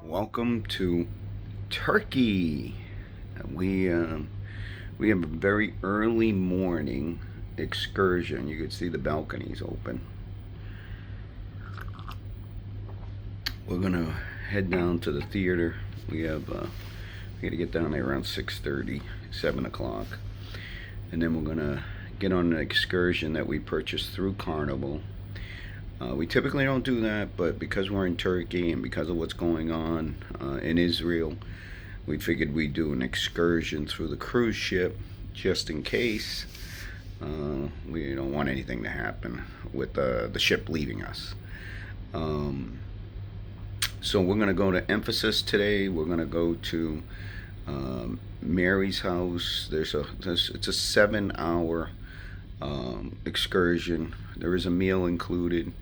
Welcome to Turkey. We have a very early morning excursion. You can see the balconies open. We're gonna head down to the theater. We gotta get down there around 6:30, 7 o'clock, and then we're gonna get on an excursion that we purchased through Carnival. We typically don't do that, but because we're in Turkey and because of what's going on in Israel, we figured we'd do an excursion through the cruise ship just in case. We don't want anything to happen with the ship leaving us. So we're going to go to Ephesus today. We're going to go to Mary's house. It's a 7-hour excursion. There is a meal included.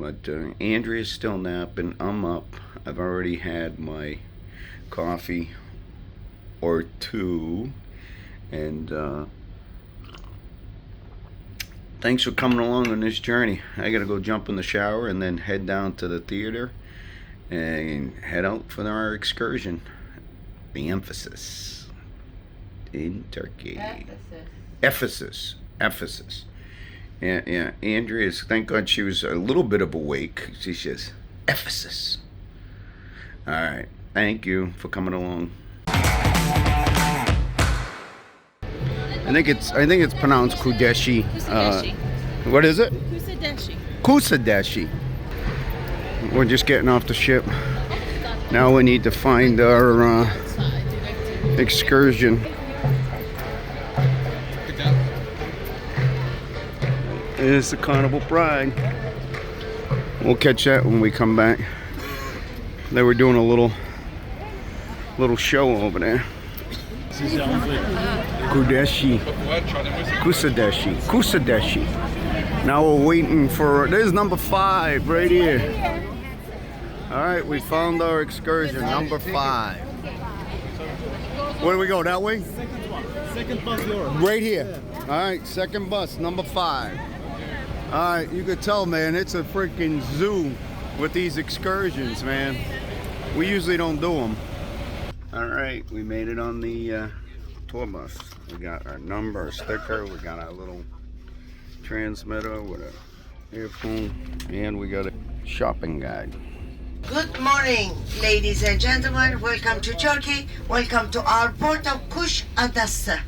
But Andrea's still napping. I'm up. I've already had my coffee or two. And thanks for coming along on this journey. I gotta go jump in the shower and then head down to the theater and head out for our excursion. The Ephesus in Turkey. Ephesus. Yeah, Andrea's, thank God she was a little bit of awake. She says, Ephesus. Alright, thank you for coming along. I think it's pronounced Kudeshi. What is it? Kusadasi. We're just getting off the ship. Now we need to find our excursion. Is the Carnival Pride. We'll catch that when we come back. They were doing a little show over there. Kusadasi. Now we're waiting for, there's number 5 right here. Alright, we found our excursion, number 5. Where do we go, that way? Second bus yours. Right here. Alright, second bus, number 5. Alright, you could tell, man, it's a freaking zoo with these excursions, man. We usually don't do them. Alright, we made it on the tour bus. We got our number, our sticker, we got our little transmitter with an earphone, and we got a shopping guide. Good morning, ladies and gentlemen. Welcome to Turkey. Welcome to our port of Kusadasi.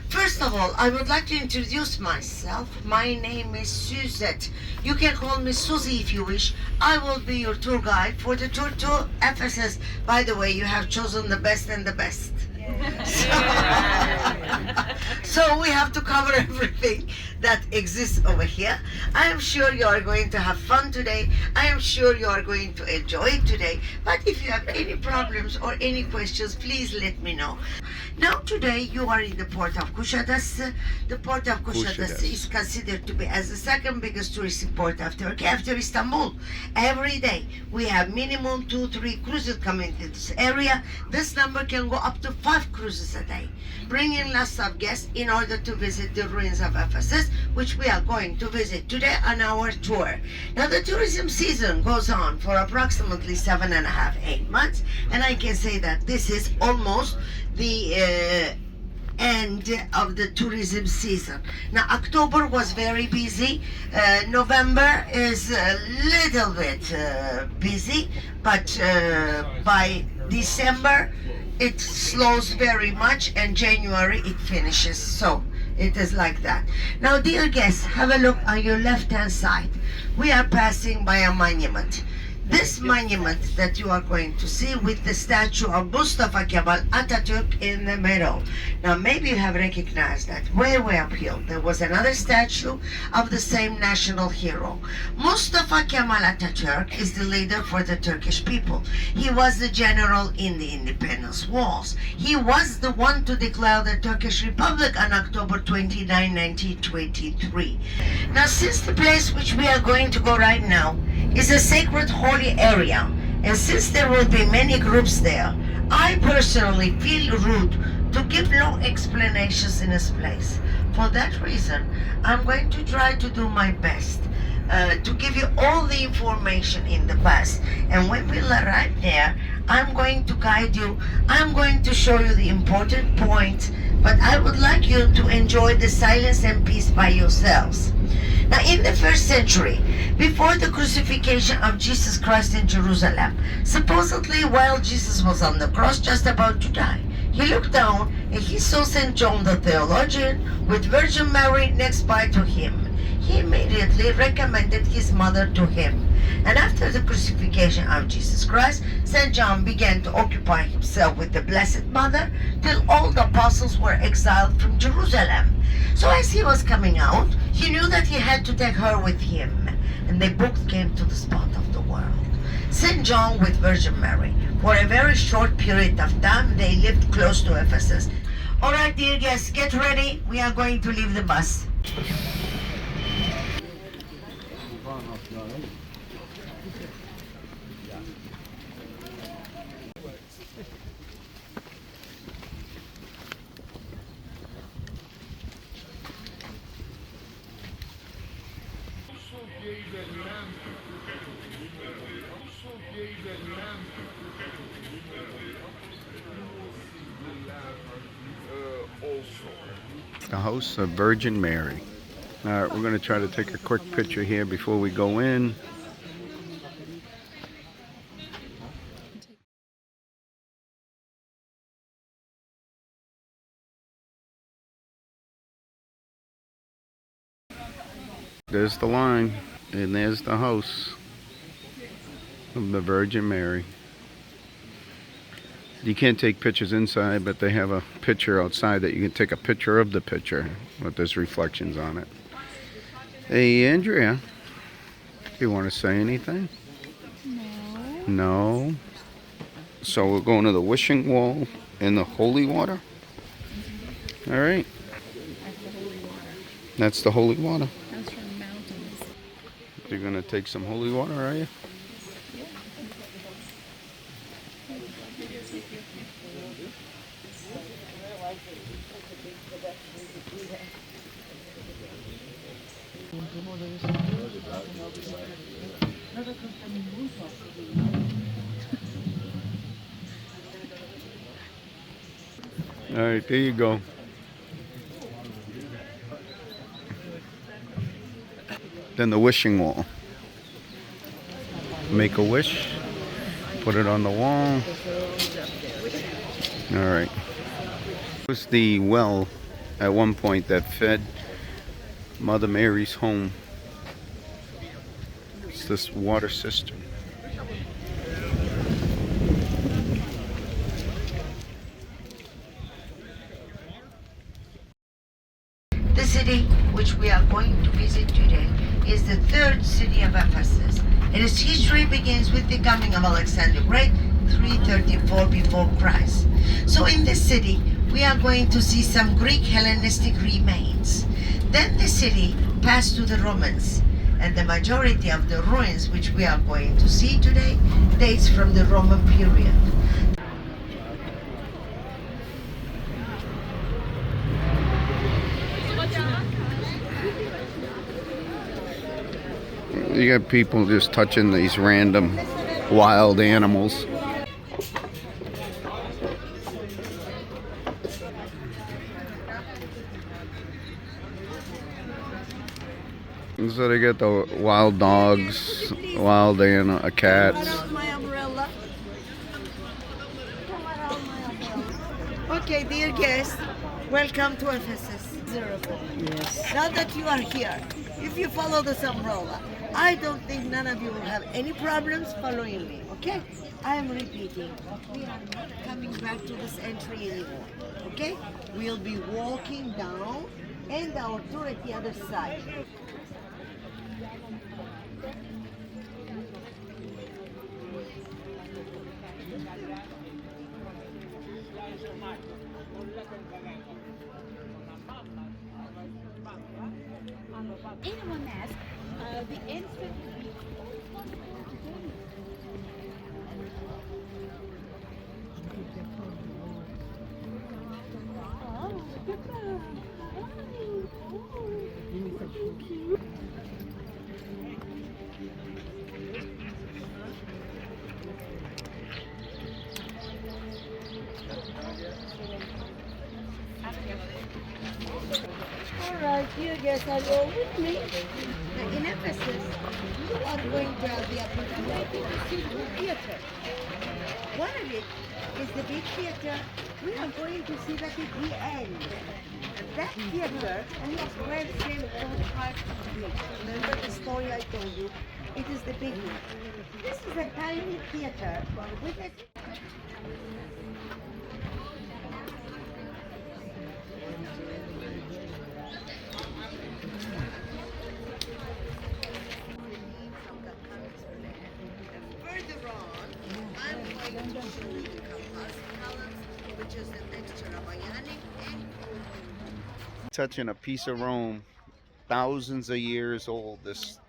First of all, I would like to introduce myself. My name is Suzette. You can call me Susie if you wish. I will be your tour guide for the tour to Ephesus. By the way, you have chosen the best and the best. So we have to cover everything that exists over here. I am sure you are going to have fun today. I am sure you are going to enjoy it today. But if you have any problems or any questions, please let me know. Now today you are in the port of Kusadasi. The port of Kusadasi is considered to be as the second biggest tourist port of Turkey after Istanbul. Every day we have minimum 2-3 cruises coming to this area. This number can go up to 5 cruises a day, bringing lots of guests in order to visit the ruins of Ephesus, which we are going to visit today on our tour. Now the tourism season goes on for approximately 7.5-8 months, and I can say that this is almost the end of the tourism season. Now October was very busy. November is a little bit busy, but by December it slows very much, and January it finishes. So it is like that. Now dear guests, have a look on your left hand side. We are passing by a monument. This monument that you are going to see with the statue of Mustafa Kemal Atatürk in the middle. Now maybe you have recognized that way up here there was another statue of the same national hero. Mustafa Kemal Atatürk is the leader for the Turkish people. He was the general in the independence wars. He was the one to declare the Turkish Republic on October 29, 1923. Now since the place which we are going to go right now is a sacred holy area, and since there will be many groups there, I personally feel rude to give long explanations in this place. For that reason, I'm going to try to do my best. to give you all the information in the bus. And when we'll arrive there, I'm going to guide you. I'm going to show you the important points, but I would like you to enjoy the silence and peace by yourselves. Now, in the first century, before the crucifixion of Jesus Christ in Jerusalem, supposedly while Jesus was on the cross just about to die, he looked down and he saw St. John the theologian with Virgin Mary next by to him. He immediately recommended his mother to him. And after the crucifixion of Jesus Christ, St. John began to occupy himself with the Blessed Mother till all the apostles were exiled from Jerusalem. So as he was coming out, he knew that he had to take her with him. And they both came to the spot of the world. St. John with Virgin Mary. For a very short period of time, they lived close to Ephesus. All right, dear guests, get ready. We are going to leave the bus. The house of Virgin Mary. All right, we're going to try to take a quick picture here before we go in. There's the line, and there's the house of the Virgin Mary. You can't take pictures inside, but they have a picture outside that you can take a picture of the picture with those reflections on it. Hey, Andrea, you want to say anything? No. So we're going to the wishing wall and the holy water? All right. That's the holy water. That's from the mountains. You're going to take some holy water, are you? All right, there you go. Then the wishing wall. Make a wish, put it on the wall. All right. It was the well at one point that fed Mother Mary's home. It's this water cistern. The city which we are going to visit today is the third city of Ephesus. And its history begins with the coming of Alexander the Great, 334 before Christ. So in this city, we are going to see some Greek Hellenistic remains. Then the city passed to the Romans, and the majority of the ruins which we are going to see today dates from the Roman period. You got people just touching these random wild animals. So they got the wild dogs, wild cats. Okay, dear guests, welcome to Ephesus. Yes. Now that you are here, if you follow this umbrella, I don't think none of you will have any problems following me, okay? I am repeating, we are not coming back to this entry anymore, okay? We'll be walking down and our tour at the other side. Anyone asked, the instant Dear guests, are you all with me? In Ephesus, you are going to have the opportunity to see two theaters. One of it is the big theater. We are going to see that at the end. That theater is where St. Paul Park is. Remember the story I told you? It is the big one. This is a tiny theater with a further on, I'm going to show you the compass columns, which is the mixture of Ionic and Touching a piece of Rome, thousands of years old. This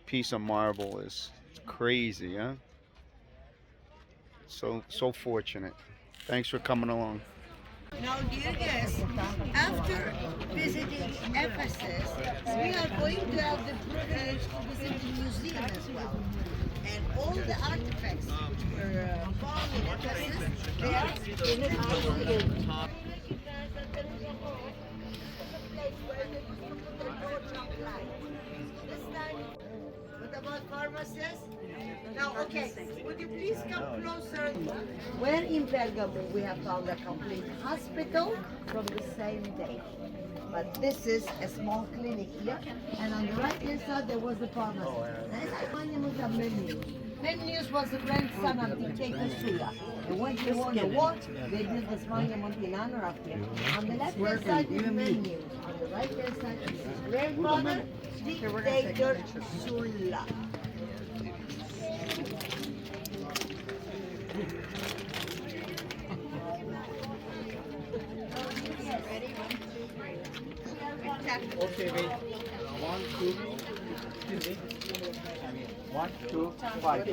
piece of marble is crazy, huh? So fortunate. Thanks for coming along. Now, dear guests, after visiting Ephesus, we are going to have the privilege to visit the museum as well. And all the artifacts which were found in Ephesus, they are in the museum. What about pharmacists? Now, okay, would you please come closer? Where in Bergamo we have found a complete hospital from the same day. But this is a small clinic here, and on the right hand side there was the pharmacy. Menus was the grandson of dictator Sulla. And when he won the war, they built this monument in honor of him. On the left hand side is menus. On the right hand side is his grandfather, dictator Sulla. Okay, wait. 1, 2, excuse me. I mean, 1, 2, 5.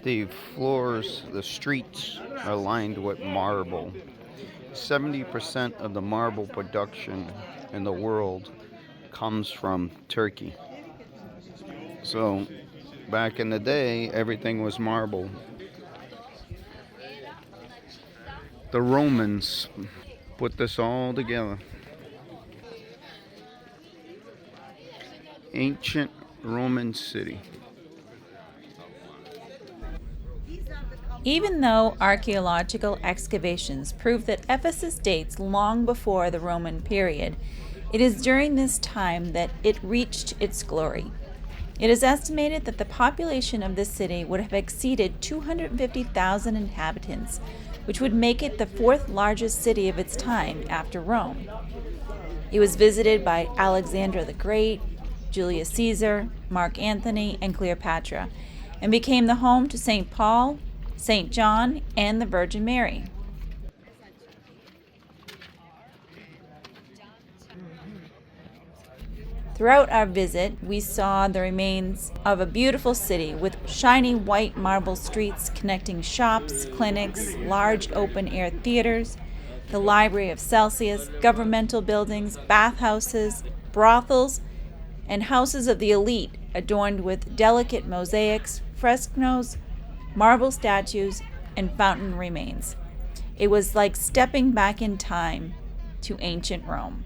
The floors, the streets are lined with marble. 70% of the marble production in the world comes from Turkey. So back in the day, everything was marble. The Romans put this all together. Ancient Roman city. Even though archaeological excavations prove that Ephesus dates long before the Roman period, it is during this time that it reached its glory. It is estimated that the population of this city would have exceeded 250,000 inhabitants, which would make it the fourth largest city of its time after Rome. It was visited by Alexander the Great, Julius Caesar, Mark Antony, and Cleopatra, and became the home to St. Paul, St. John, and the Virgin Mary. Throughout our visit, we saw the remains of a beautiful city with shiny white marble streets connecting shops, clinics, large open-air theaters, the Library of Celsus, governmental buildings, bathhouses, brothels, and houses of the elite adorned with delicate mosaics, frescoes, marble statues, and fountain remains. It was like stepping back in time to ancient Rome.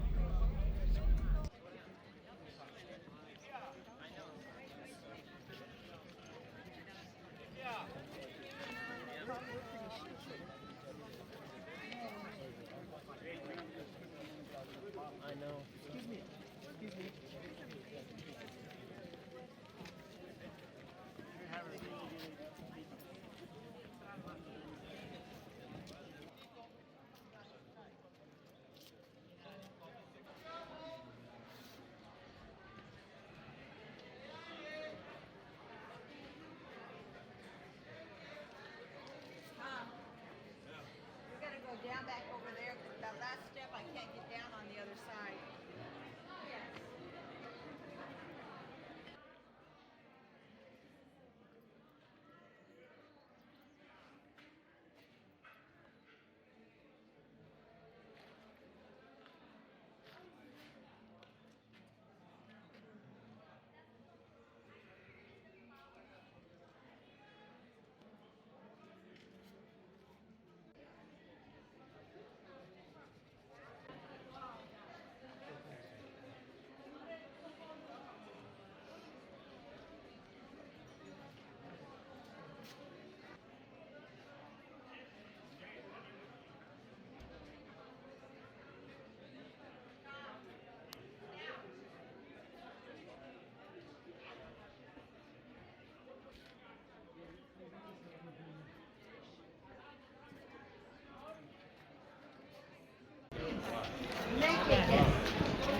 Make a guess.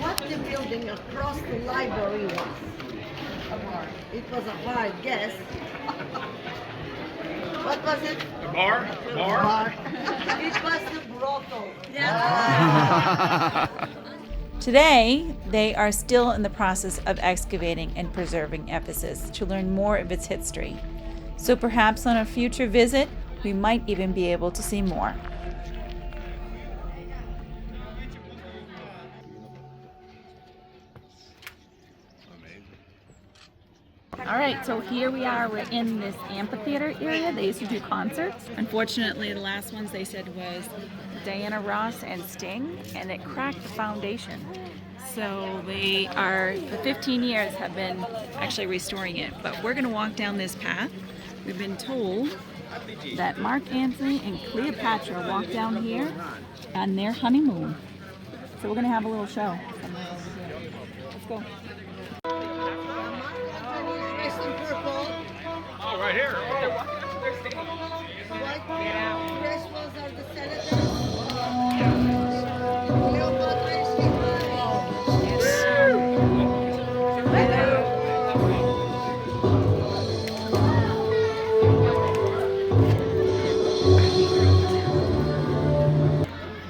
What the building across the library was? It was a hard guess. What was it? The bar? Bar. It was the brothel. Today, they are still in the process of excavating and preserving Ephesus to learn more of its history. So perhaps on a future visit, we might even be able to see more. All right, so here we are. We're in this amphitheater area. They used to do concerts. Unfortunately, the last ones they said was Diana Ross and Sting, and it cracked the foundation. So they are, for 15 years, have been actually restoring it. But we're going to walk down this path. We've been told that Mark Antony and Cleopatra walked down here on their honeymoon. So we're going to have a little show. Let's go. Oh, right here.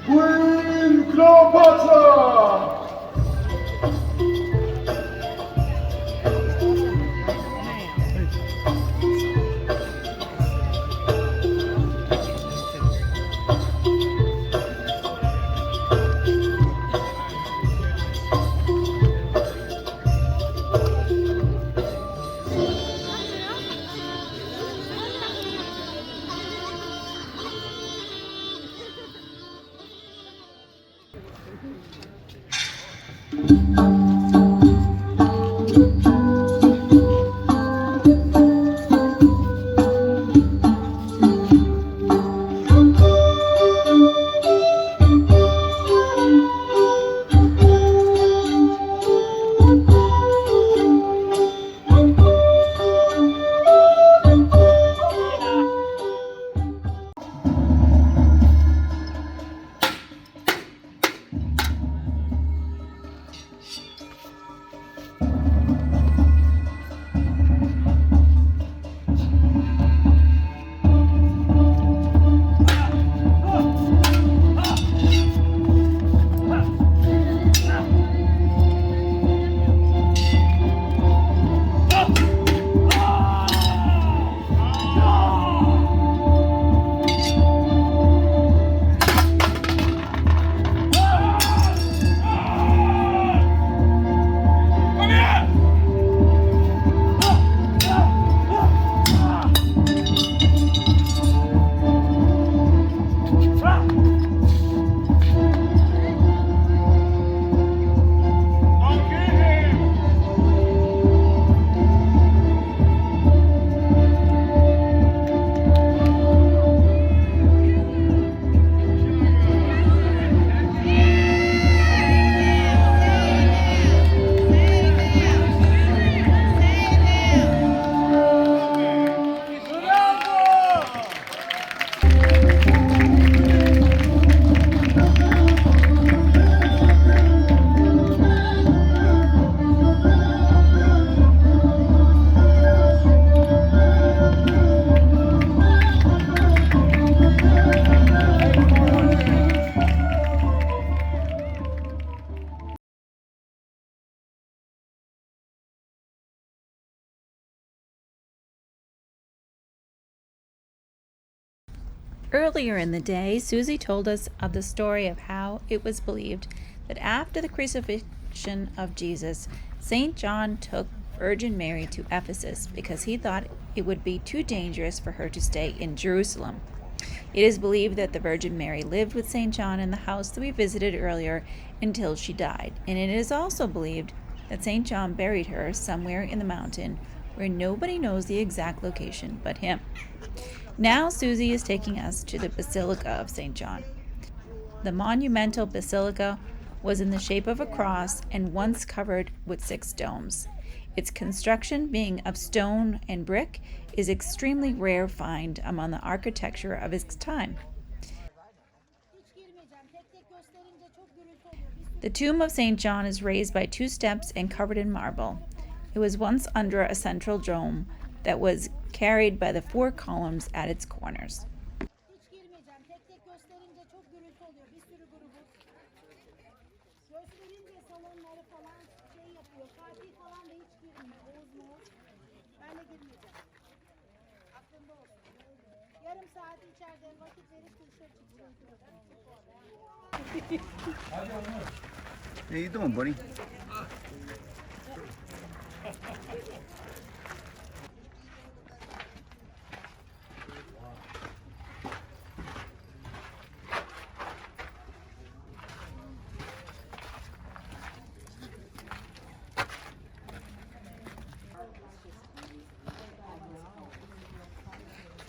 Queen Cleopatra! Earlier in the day, Susie told us of the story of how it was believed that after the crucifixion of Jesus, St. John took Virgin Mary to Ephesus because he thought it would be too dangerous for her to stay in Jerusalem. It is believed that the Virgin Mary lived with St. John in the house that we visited earlier until she died, and it is also believed that St. John buried her somewhere in the mountain where nobody knows the exact location but him. Now Susie is taking us to the Basilica of St. John. The monumental basilica was in the shape of a cross and once covered with 6 domes. Its construction, being of stone and brick, is extremely rare find among the architecture of its time. The tomb of St. John is raised by 2 steps and covered in marble. It was once under a central dome that was carried by the 4 columns at its corners. Hiç girmeyeceğim. Tek tek gösterince çok gürültü oluyor. Bir sürü grubuz. Gösterince salonları falan şey yapıyor. Fatih falan da hiç girmiyor. Oğuz Moğuz. Ben de girmeyeceğim. Aklında olsun. Yarım saat içeride vakit verip dışarı çıkacağım. How you doing, buddy?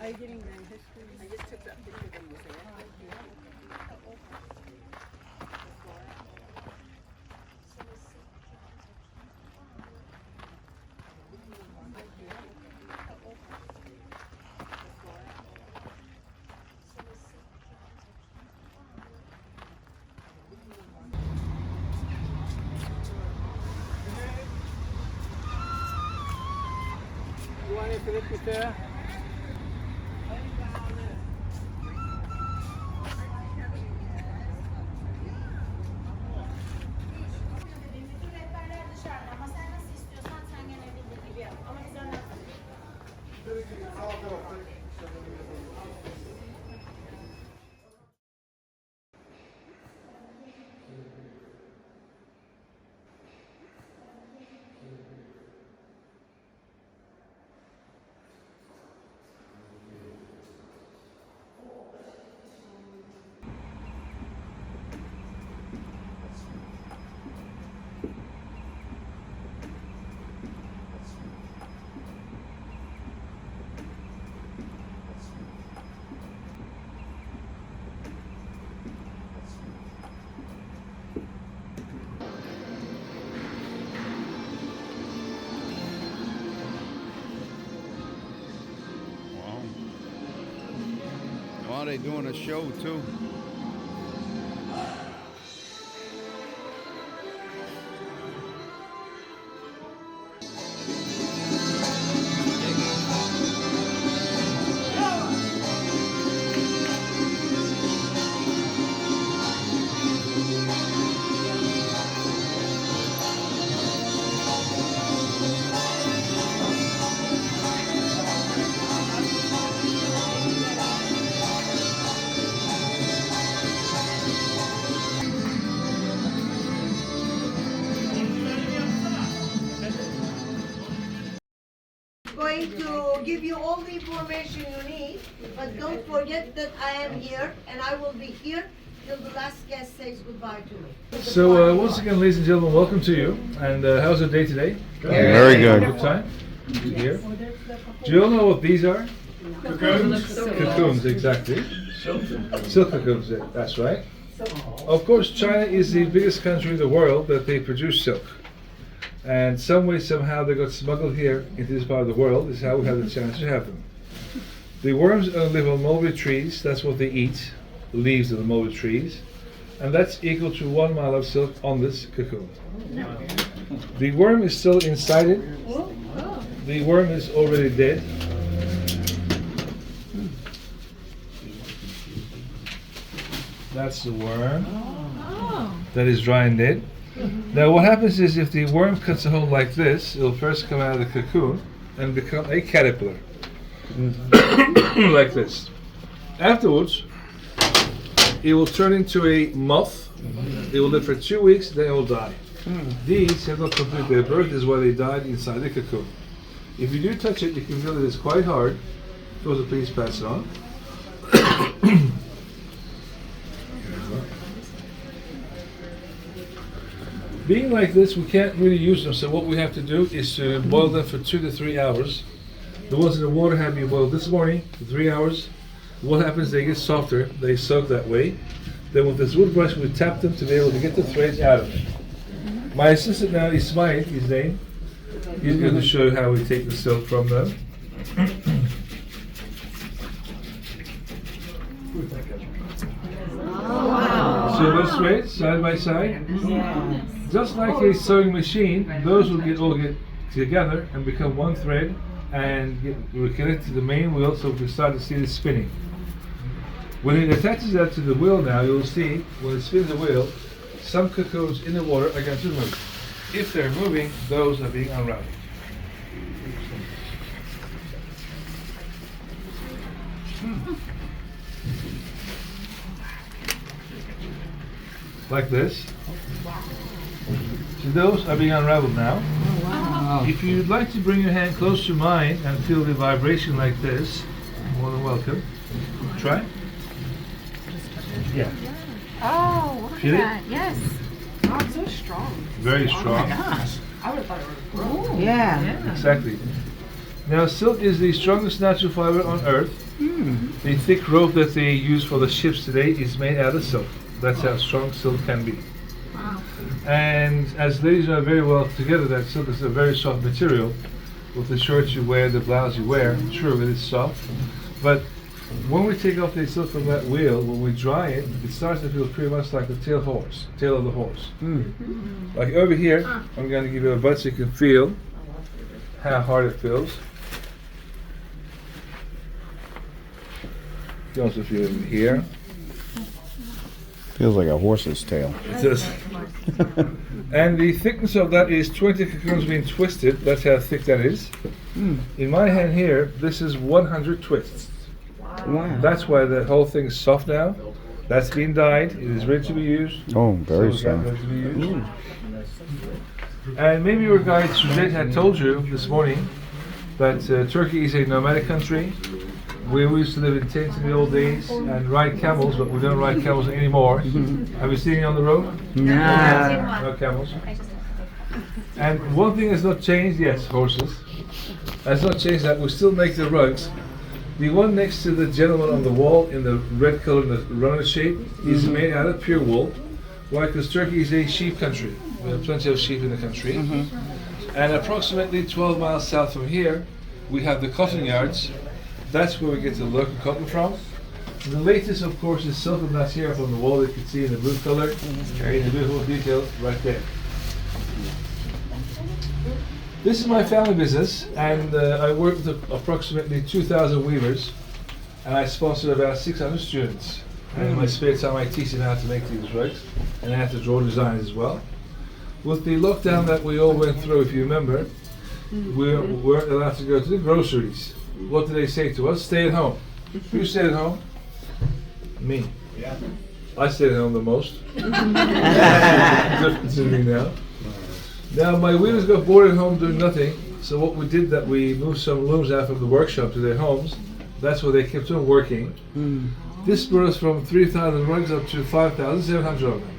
Are you getting the history? I just took that picture of the mosaic. You want to flip it there? Bütün rehberler dışarıda ama sen nasıl istiyorsan sen gene bildiğin gibi yap. Ama biz önden Wow, they doing a show too. Going to give you all the information you need, but don't forget that I am here and I will be here till the last guest says goodbye to me. So once again, ladies and gentlemen, welcome to you. And how's the day today? Very good. Good time? Good to hear. Do you all know what these are? Cocoons. Cocoons, exactly. Silk cocoons, that's right. Of course, China is the biggest country in the world that they produce silk. And some way, somehow, they got smuggled here into this part of the world. This is how we have the chance to have them. The worms live on mulberry trees. That's what they eat, leaves of the mulberry trees. And that's equal to 1 mile of silk on this cocoon. The worm is still inside it. The worm is already dead. That's the worm. That is dry and dead. Now what happens is if the worm cuts a hole like this, it'll first come out of the cocoon and become a caterpillar. Like this. Afterwards, it will turn into a moth. It will live for 2 weeks, then it will die. These have not completed their birth, this is why they died inside the cocoon. If you do touch it, you can feel that it's quite hard. So please pass it on. Being like this, we can't really use them, so what we have to do is to boil them for 2 to 3 hours. The ones in the water have been boiled this morning for 3 hours. What happens, they get softer, they soak that way. Then with this wood brush, we tap them to be able to get the threads out of it. My assistant now, Ismail, his name, he's going to show you how we take the silk from them. So let's threads side by side. Just like a sewing machine, those will all get together and become one thread and we're connected to the main wheel, so we start to see the spinning. When it attaches that to the wheel now, you'll see when it spins the wheel, some cocoons in the water are going to move. If they're moving, those are being unraveled. Like this. So those are being unraveled now. If you'd like to bring your hand close to mine and feel the vibration like this, more than welcome. Try. Yeah. Oh, look Feel at it? that. Yes. Oh, it's so strong. Very strong. I would have thought it was gross. Yeah. Exactly. Now silk is the strongest natural fiber on earth. The thick rope that they use for the ships today is made out of silk. That's how strong silk can be. Wow. And as ladies know very well together, that silk is a very soft material. With the shirts you wear, the blouse you wear, true, it is soft. But when we take off the silk from that wheel, when we dry it, it starts to feel pretty much like the tail of the horse. Like over here, I'm going to give you a butt so you can feel how hard it feels. You can also feel it here. Feels like a horse's tail. It does. And the thickness of that is 20 cocoons being twisted. That's how thick that is. In my hand here, this is 100 twists. Wow. That's why the whole thing is soft now. That's been dyed. It is ready to be used. Oh, very So it's soft. ready to be used. And maybe your guide Suzette had told you this morning that Turkey is a nomadic country. We used to live in tents in the old days and ride camels, but we don't ride camels anymore. Have you seen it on the road? No camels. And one thing has not changed, yes, horses. Has not changed that we still make the rugs. The one next to the gentleman on the wall in the red color, the runner shape, is made out of pure wool. Why? Because Turkey is a sheep country. We have plenty of sheep in the country. And approximately 12 miles south from here, we have the cotton yards. That's where we get the local cotton from. And the latest, of course, is silk, and that's here from the wall you can see in the blue color. In the beautiful detail right there. This is my family business, and I work with approximately 2,000 weavers, and I sponsor about 600 students. And in my spare time, I teach them how to make these rugs, and I have to draw designs as well. With the lockdown that we all went through, if you remember, we weren't allowed to go to the groceries. What did they say to us? Stay at home. Who stayed at home? Me. Yeah. I stayed at home the most. Difference in me now. Now my weavers got bored at home doing nothing, so what we did that we moved some looms out from the workshop to their homes. That's where they kept on working. This brought us from 3,000 rugs up to 5,700 of them.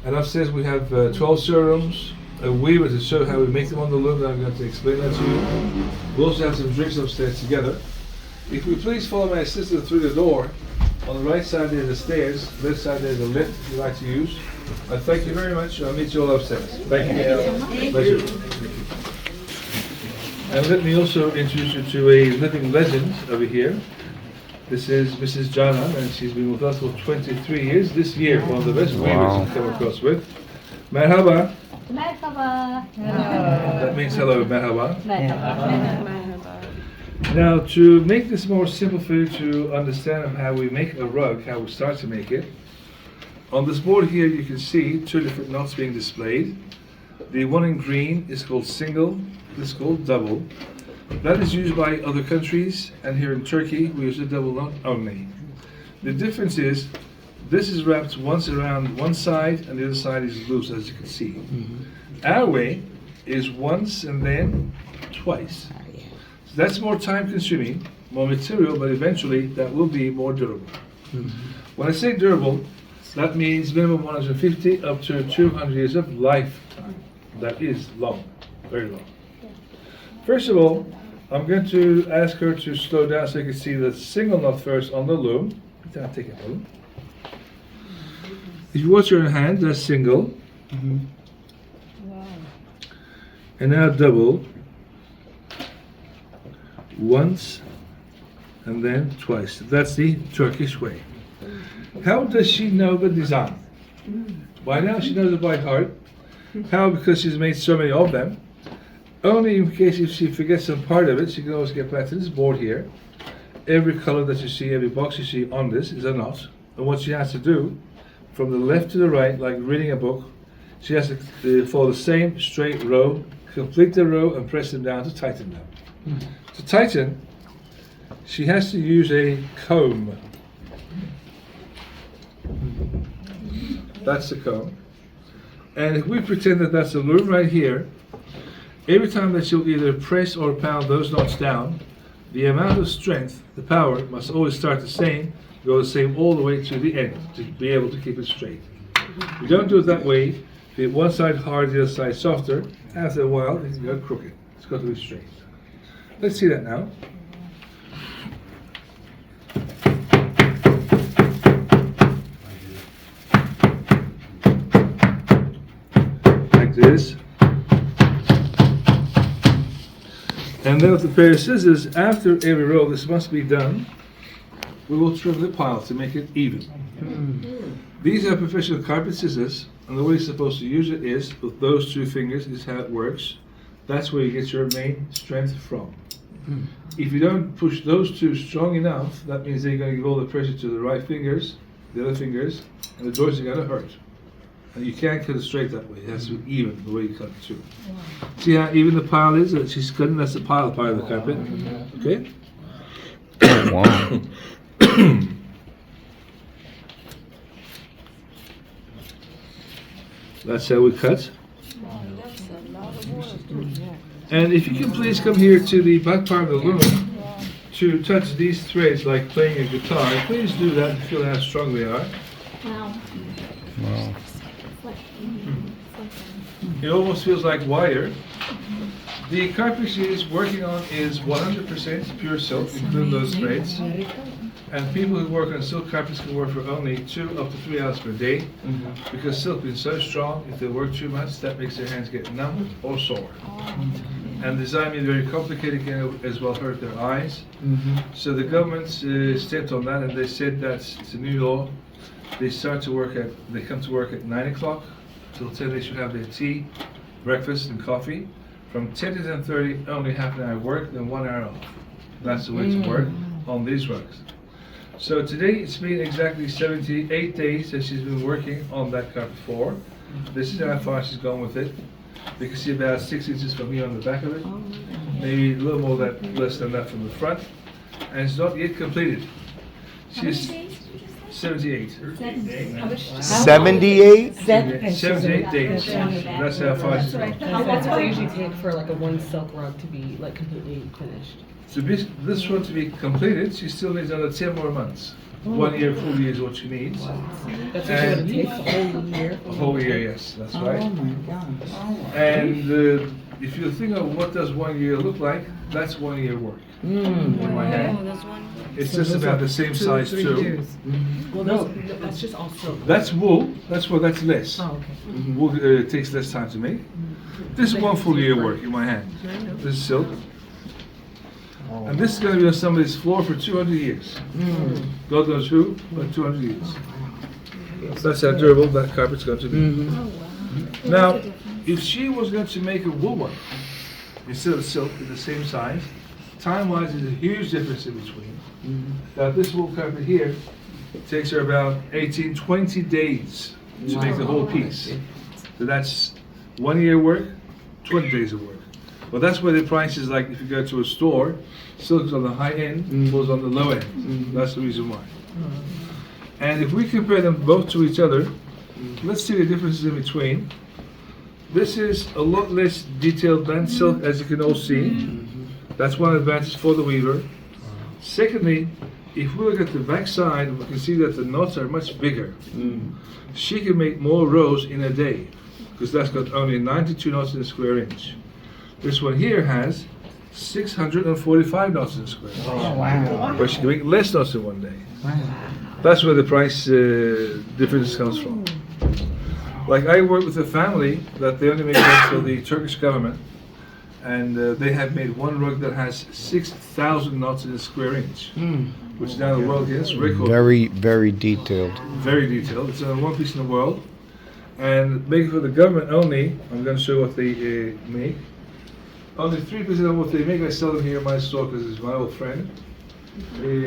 And upstairs we have 12 showrooms, a weaver to show how we make them on the loom, and I'm going to explain that to you. We also have some drinks upstairs together. If you please follow my assistant through the door, on the right side there's the stairs, left side there's a lift if you like to use. I thank you very much. I'll meet you all upstairs. Thank you. Pleasure. And let me also introduce you to a living legend over here. This is Mrs. Jana, and she's been with us for 23 years. This year, one of the best weavers I've come across with. Merhaba. Merhaba. That means hello, merhaba. Now, to make this more simple for you to understand how we make a rug, how we start to make it, on this board here you can see two different knots being displayed. The one in green is called single, this is called double. That is used by other countries, and here in Turkey we use a double knot only. The difference is, this is wrapped once around one side and the other side is loose, as you can see. Our way is once and then twice. So that's more time consuming, more material, but eventually that will be more durable. When I say durable, that means minimum 150 up to 200 years of lifetime. That is long, very long. First of all, I'm going to ask her to slow down so you can see the single knot first on the loom. I'll take it home. If you watch your hand, that's single. And now double. Once and then twice. That's the Turkish way. How does she know the design? By now she knows it by heart. How? Because she's made so many of them. Only in case if she forgets some part of it, she can always get back to this board here. Every color that you see, every box you see on this is a knot. And what she has to do, from the left to the right, like reading a book, she has to follow the same straight row, complete the row and press them down to tighten them. To tighten, she has to use a comb. That's the comb. And if we pretend that that's a loom right here, every time that she'll either press or pound those knots down, the amount of strength, the power, must always start the same, go the same all the way to the end to be able to keep it straight. We don't do it that way. Be one side hard, the other side softer. After a while, it can go crooked. It's got to be straight. Let's see that now. Like this. And then with a pair of scissors, after every row, this must be done, we will trim the pile to make it even. These are professional carpet scissors, and the way you're supposed to use it is with those two fingers is how it works. That's where you get your main strength from. If you don't push those two strong enough, that means they're going to give all the pressure to the right fingers, the other fingers, and the joints are going to hurt. And you can't cut it straight that way. It has to be even the way you cut it too. See how even the pile is that she's cutting? That's the pile part of the carpet. Okay? Wow. That's how we cut. And if you can please come here to the back part of the loom to touch these threads like playing a guitar, please do that and feel how strong they are. Wow. It almost feels like wire. The carpet she is working on is 100% pure silk, including those threads. And people who work on silk carpets can work for only 2 up to 3 hours per day, because silk is so strong, if they work too much, that makes their hands get numb or sore. And the design is very complicated, can as well hurt their eyes. So the government stepped on that, and they said that it's a new law. They come to work at 9 o'clock till 10. They should have their tea, breakfast, and coffee. From 10 to 10:30, only half an hour work, then 1 hour off. That's the way to work on these rugs. So today it's been exactly 78 days that she's been working on that carpet floor. This is how far she's gone with it. You can see about 6 inches from here on the back of it, maybe a little more less than that from the front, and it's not yet completed. She's 78. 78? 78 days. That's how far she's gone. That's what it usually take for like a one silk rug to be like completely finished. So this one to be completed, she still needs another 10 more months. 1 year, full year is what she needs. That's what it takes, a whole year. A whole year, yes, that's right. And if you think of what does 1 year look like, that's 1 year work. In my hand. It's just about the same size too. Well, that's just all silk. That's wool. That's less. Oh, okay. Wool takes less time to make. This is 1 full year work in my hand. This is silk. And this is going to be on somebody's floor for 200 years. God knows who, but 200 years. That's how durable that carpet's going to be. Now, if she was going to make a wool one instead of silk in the same size, time-wise there's a huge difference in between. Now this wool carpet here takes her about 18-20 days to make the whole piece. So that's 1 year work, 20 days of work. Well, that's where the price is like if you go to a store, silk's on the high end, wool's on the low end. That's the reason why. And if we compare them both to each other, let's see the differences in between. This is a lot less detailed than silk, as you can all see. That's one advantage for the weaver. Secondly, if we look at the back side, we can see that the knots are much bigger. She can make more rows in a day, because that's got only 92 knots in a square inch. This one here has 645 knots in a square inch. But she can make less knots in 1 day. That's where the price difference comes from. Like I work with a family that they only make rugs for the Turkish government, and they have made one rug that has 6,000 knots in a square inch, which is now the world Guinness record. Very, very detailed. Very detailed. It's the only one piece in the world. and made for the government only. I'm going to show what they make. Only 3% of what they make I sell them here in my store because it's my old friend.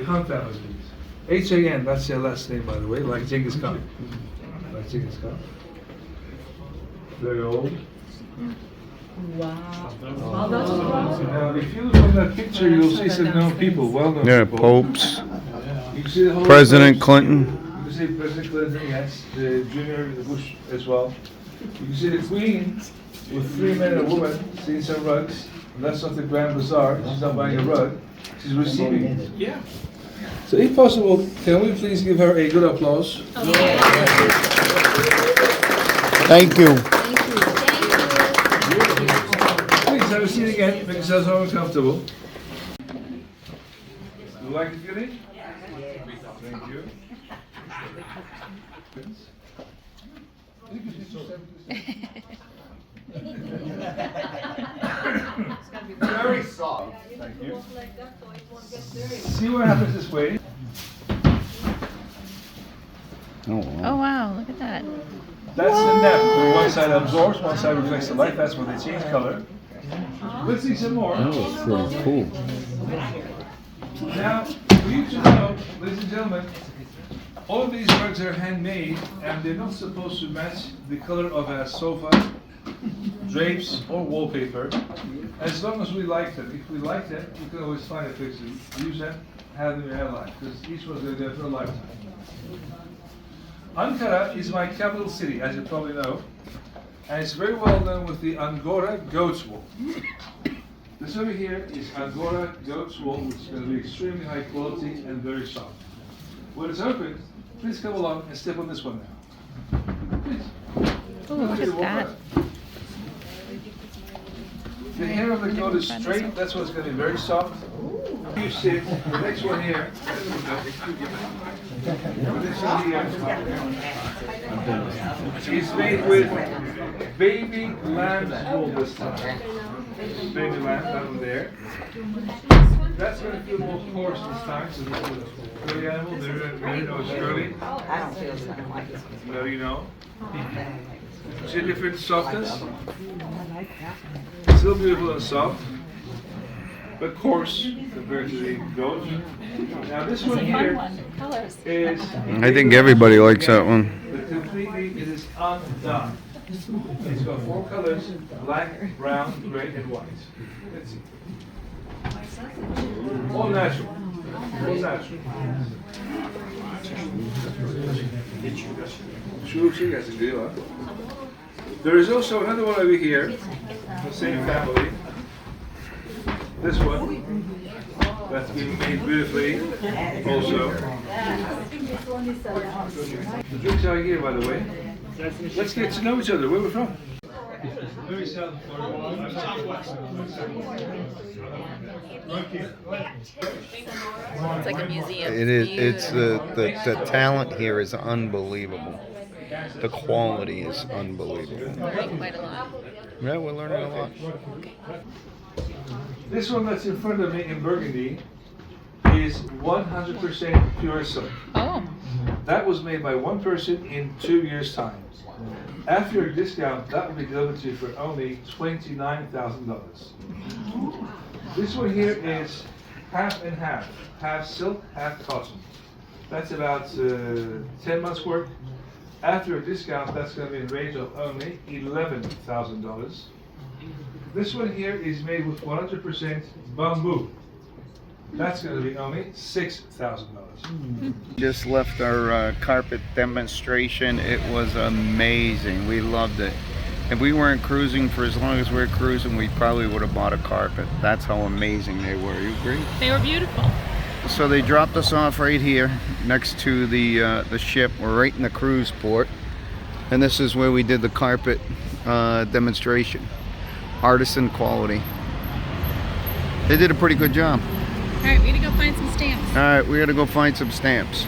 Han families. H-A-N, that's their last name by the way, like Genghis Khan. Like Genghis Khan. Very old. Wow. Now, if you look at that picture, you'll see some known people, well-known Yeah, people. popes. You can see the whole President popes. Clinton. You can see President Clinton, yes, the Junior Bush as well. You can see the Queen with 3 men and a woman seeing some rugs. That's not the Grand Bazaar. She's not buying a rug. She's receiving it. Yeah. So, if possible, can we please give her a good applause? Thank you. Please have a seat again. Make yourselves more comfortable. You like it, Gilly? Thank you. Very soft. Thank you. See what happens this way. Oh, wow. Oh wow, look at that. That's the nap. Where one side absorbs, one side reflects the light. That's when they change color. Let's see some more. That was pretty cool. Now, for you to know, ladies and gentlemen, all of these rugs are handmade and they're not supposed to match the color of a sofa, drapes, or wallpaper. As long as we like them. If we like them, we can always find a place to use them, have them in our life, because each one's going to be there for a lifetime. Ankara is my capital city, as you probably know, and it's very well known with the Angora goat's wool. This over here is Angora goat's wool, which is going to be extremely high quality and very soft. When it's open, please come along and step on this one now. Please. Oh, look at that. The hair of the goat is straight, that's what's going to be very soft. You sit, the next one here. This one here is made with baby lamb's wool this time. Baby lamb, that one there. That's going to feel more coarse this time, so this is a curly animal. They know it's curly. Now you know. See a different softness? Still beautiful and soft, but coarse compared to the goat. Now this one here is... I think everybody likes that one. But completely, it is undone. It's got 4 colors: black, brown, gray, and white. Let's see. All natural. All natural. There is also another one over here, the same family. This one, that's been made beautifully also. The drinks are here, by the way. Let's get to know each other. Where are we from? Very south Florida. It's like a museum. It is. It's the talent here is unbelievable. The quality is unbelievable. Quite a lot. Yeah, we're learning a lot. This one that's in front of me in Burgundy is 100% pure silk. Oh. That was made by one person in 2 years' time. After a discount, that will be delivered to you for only $29,000. This one here is half and half. Half silk, half cotton. That's about 10 months' work. After a discount, that's going to be in the range of only $11,000. This one here is made with 100% bamboo. That's going to be only $6,000. Just left our carpet demonstration. It was amazing. We loved it. If we weren't cruising for as long as we're cruising, we probably would have bought a carpet. That's how amazing they were. You agree? They were beautiful. So they dropped us off right here next to the ship. We're right in the cruise port. And this is where we did the carpet demonstration. Artisan quality. They did a pretty good job. All right, we gotta go find some stamps. All right, we gotta go find some stamps.